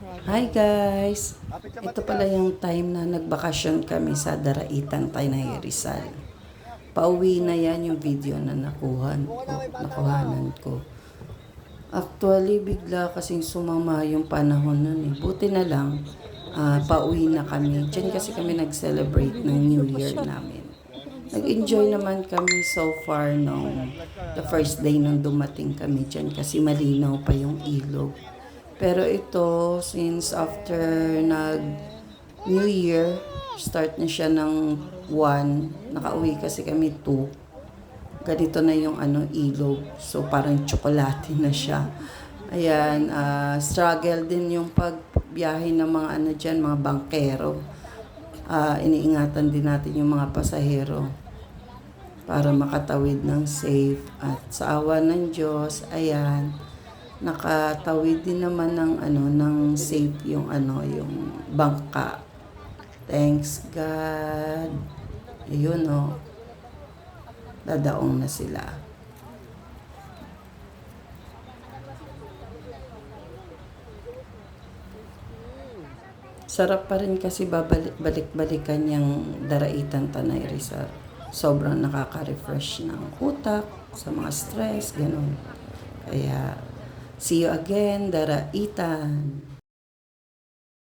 Hi guys! Ito pala yung time na nagbakasyon kami sa Daraitan, Tanay Rizal. Pauwi na yan yung video na nakuhanan ko. Actually, bigla kasing sumama yung panahon nun eh. Buti na lang, pauwi na kami. Diyan kasi kami nag-celebrate ng New Year namin. Nag-enjoy naman kami so far nung the first day nung dumating kami dyan kasi malinaw pa yung ilog. Pero ito, since after nag-New Year, start na siya ng 1, nakauwi kasi kami 2. Ganito na yung ilog. So, parang tsokolate na siya. Ayan, struggle din yung pagbiyahe ng mga dyan, mga bangkero. Iniingatan din natin yung mga pasahero para makatawid ng safe. At sa awa ng Diyos, ayan, nakatawid din naman ng safe yung yung bangka. Thanks God. Ayun dadaong na sila. Sarap pa rin kasi balik-balikan yung Daraitan, Tanay Rizal. Sobrang nakaka-refresh ng utak sa mga stress, ganun. Kaya see you again, Daraitan.